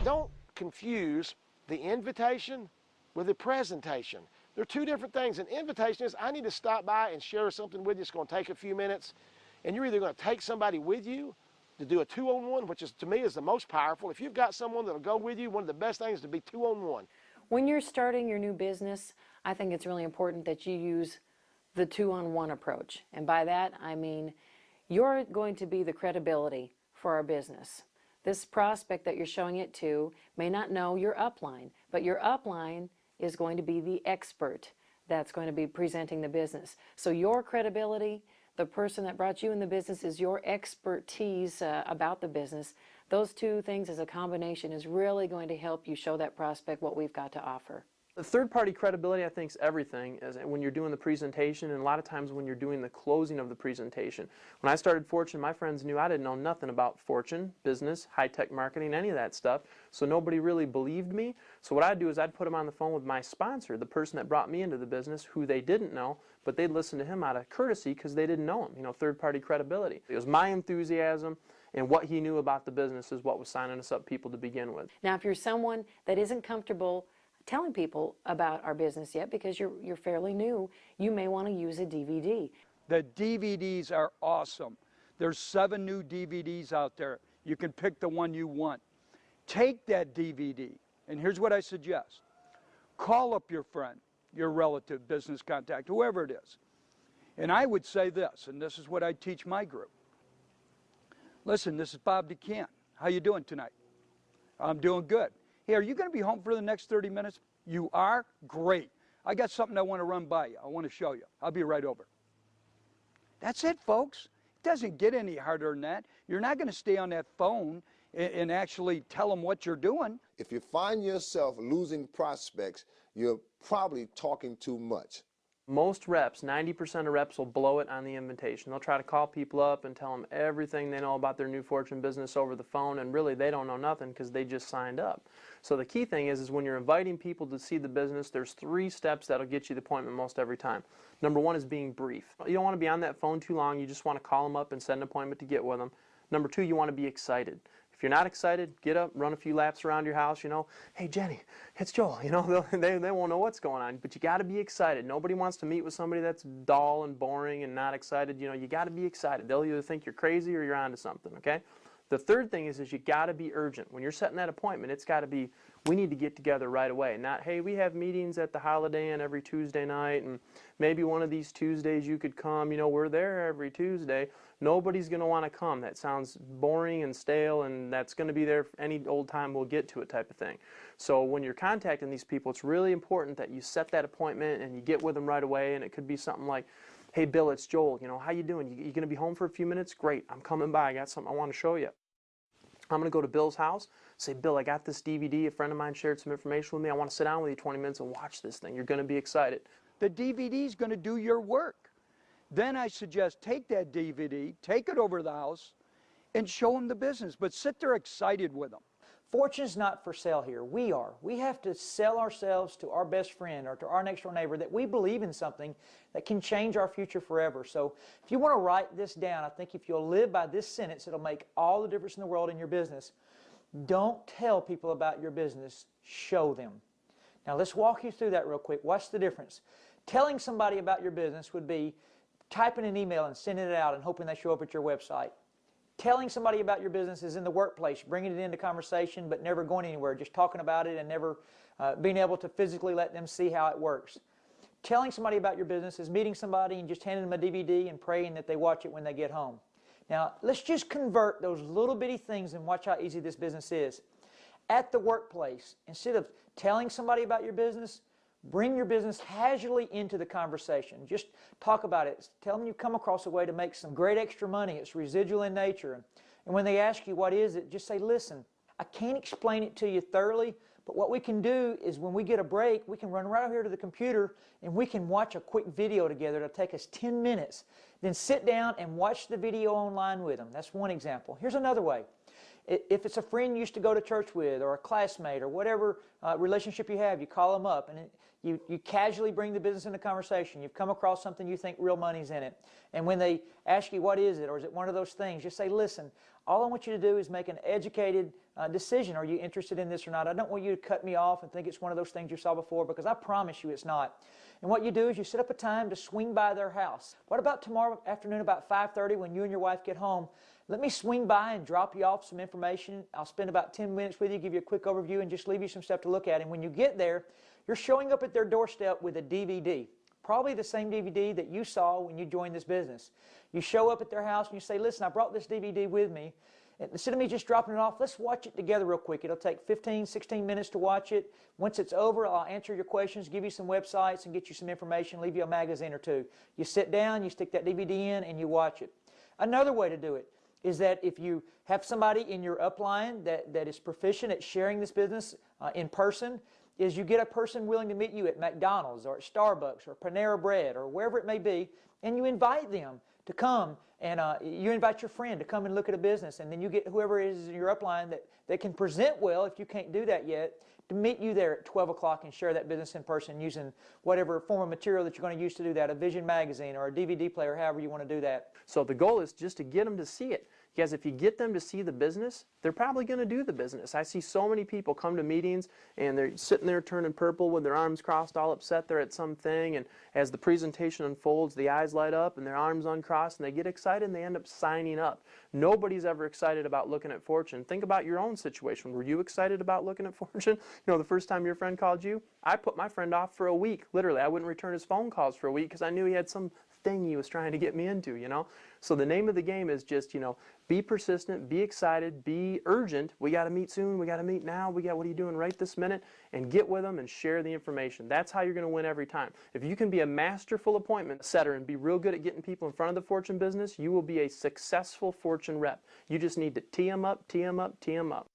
Don't confuse the invitation with the presentation. They're two different things. An invitation is, I need to stop by and share something with you. It's going to take a few minutes. And you're either going to take somebody with you to do a two-on-one, which is, to me, is the most powerful. If you've got someone that'll go with you, one of the best things is to be two-on-one. When you're starting your new business, I think it's really important that you use the two-on-one approach. And by that, I mean you're going to be the credibility for our business. This prospect that you're showing it to may not know your upline, but your upline is going to be the expert that's going to be presenting the business. So your credibility, the person that brought you in the business, is your expertise about the business. Those two things as a combination is really going to help you show that prospect what we've got to offer. The third-party credibility, I think, is everything when you're doing the presentation, and a lot of times when you're doing the closing of the presentation. When I started Fortune, my friends knew I didn't know nothing about Fortune, business, high-tech marketing, any of that stuff, so nobody really believed me. So what I'd do is I'd put them on the phone with my sponsor, the person that brought me into the business, who they didn't know, but they'd listen to him out of courtesy because they didn't know him, you know, third-party credibility. It was my enthusiasm and what he knew about the business is what was signing us up people to begin with. Now, if you're someone that isn't comfortable telling people about our business yet because you're fairly new, you may want to use a DVD. The DVDs are awesome. There's 7 new DVDs out there. You can pick the one you want. Take that DVD, and here's what I suggest. Call up your friend, your relative, business contact, whoever it is. And I would say this, and this is what I teach my group. Listen, this is Bob DeCant. How you doing tonight? I'm doing good. Hey, are you going to be home for the next 30 minutes? You are? Great. I got something I want to run by you. I want to show you. I'll be right over. That's it, folks. It doesn't get any harder than that. You're not going to stay on that phone and actually tell them what you're doing. If you find yourself losing prospects, you're probably talking too much. Most reps, 90% of reps will blow it on the invitation. They'll try to call people up and tell them everything they know about their new Fortune business over the phone, and really they don't know nothing because they just signed up. So the key thing is when you're inviting people to see the business, there's 3 steps that'll get you the appointment most every time. Number 1 is being brief. You don't want to be on that phone too long. You just want to call them up and set an appointment to get with them. Number 2, you want to be excited. If you're not excited, get up, run a few laps around your house, you know. Hey, Jenny, it's Joel. You know, they won't know what's going on, but you got to be excited. Nobody wants to meet with somebody that's dull and boring and not excited. You know, you got to be excited. They'll either think you're crazy or you're onto something, okay? The third thing is you got to be urgent. When you're setting that appointment, it's got to be, we need to get together right away. Not, hey, we have meetings at the Holiday Inn every Tuesday night, and maybe one of these Tuesdays you could come. You know, we're there every Tuesday. Nobody's going to want to come. That sounds boring and stale, and that's going to be there any old time we'll get to it type of thing. So when you're contacting these people, it's really important that you set that appointment and you get with them right away, and it could be something like, hey, Bill, it's Joel. You know, how you doing? You going to be home for a few minutes? Great. I'm coming by. I got something I want to show you. I'm going to go to Bill's house, say, Bill, I got this DVD. A friend of mine shared some information with me. I want to sit down with you 20 minutes and watch this thing. You're going to be excited. The DVD is going to do your work. Then I suggest take that DVD, take it over to the house, and show them the business. But sit there excited with them. Fortune's not for sale here. We are. We have to sell ourselves to our best friend or to our next door neighbor that we believe in something that can change our future forever. So if you want to write this down, I think if you'll live by this sentence, it'll make all the difference in the world in your business. Don't tell people about your business. Show them. Now let's walk you through that real quick. What's the difference? Telling somebody about your business would be typing an email and sending it out and hoping they show up at your website. Telling somebody about your business is in the workplace, bringing it into conversation but never going anywhere, just talking about it and never being able to physically let them see how it works. Telling somebody about your business is meeting somebody and just handing them a DVD and praying that they watch it when they get home. Now, let's just convert those little bitty things and watch how easy this business is. At the workplace, instead of telling somebody about your business, bring your business casually into the conversation. Just talk about it. Tell them you come across a way to make some great extra money. It's residual in nature. And when they ask you what is it, just say, listen, I can't explain it to you thoroughly, but what we can do is when we get a break, we can run right over here to the computer and we can watch a quick video together. It'll take us 10 minutes. Then sit down and watch the video online with them. That's one example. Here's another way. If it's a friend you used to go to church with or a classmate or whatever relationship you have, you call them up, and you casually bring the business into conversation. You've come across something you think real money's in it. And when they ask you, what is it, or is it one of those things, just say, listen, all I want you to do is make an educated decision. Are you interested in this or not? I don't want you to cut me off and think it's one of those things you saw before, because I promise you it's not. And what you do is you set up a time to swing by their house. What about tomorrow afternoon about 5:30 when you and your wife get home? Let me swing by and drop you off some information. I'll spend about 10 minutes with you, give you a quick overview, and just leave you some stuff to look at. And when you get there, you're showing up at their doorstep with a DVD, probably the same DVD that you saw when you joined this business. You show up at their house and you say, listen, I brought this DVD with me. And instead of me just dropping it off, let's watch it together real quick. It'll take 15, 16 minutes to watch it. Once it's over, I'll answer your questions, give you some websites, and get you some information, leave you a magazine or two. You sit down, you stick that DVD in, and you watch it. Another way to do it is that if you have somebody in your upline that is proficient at sharing this business in person, is you get a person willing to meet you at McDonald's or at Starbucks or Panera Bread or wherever it may be, and you invite them to come, and you invite your friend to come and look at a business, and then you get whoever is in your upline that can present well, if you can't do that yet, to meet you there at 12 o'clock and share that business in person using whatever form of material that you're going to use to do that, a Vision magazine or a DVD player, however you want to do that. So the goal is just to get them to see it. Because if you get them to see the business, they're probably going to do the business. I see so many people come to meetings and they're sitting there turning purple with their arms crossed, all upset they're at something, and as the presentation unfolds, the eyes light up and their arms uncrossed and they get excited and they end up signing up. Nobody's ever excited about looking at Fortune. Think about your own situation. Were you excited about looking at Fortune? You know, the first time your friend called you, I put my friend off for a week. Literally, I wouldn't return his phone calls for a week because I knew he had some thing he was trying to get me into, you know. So the name of the game is just, you know, be persistent, be excited, be urgent. We got to meet soon, we got to meet now, what are you doing right this minute? And get with them and share the information. That's how you're going to win every time. If you can be a masterful appointment setter and be real good at getting people in front of the Fortune business, you will be a successful Fortune rep. You just need to tee them up, tee them up, tee them up.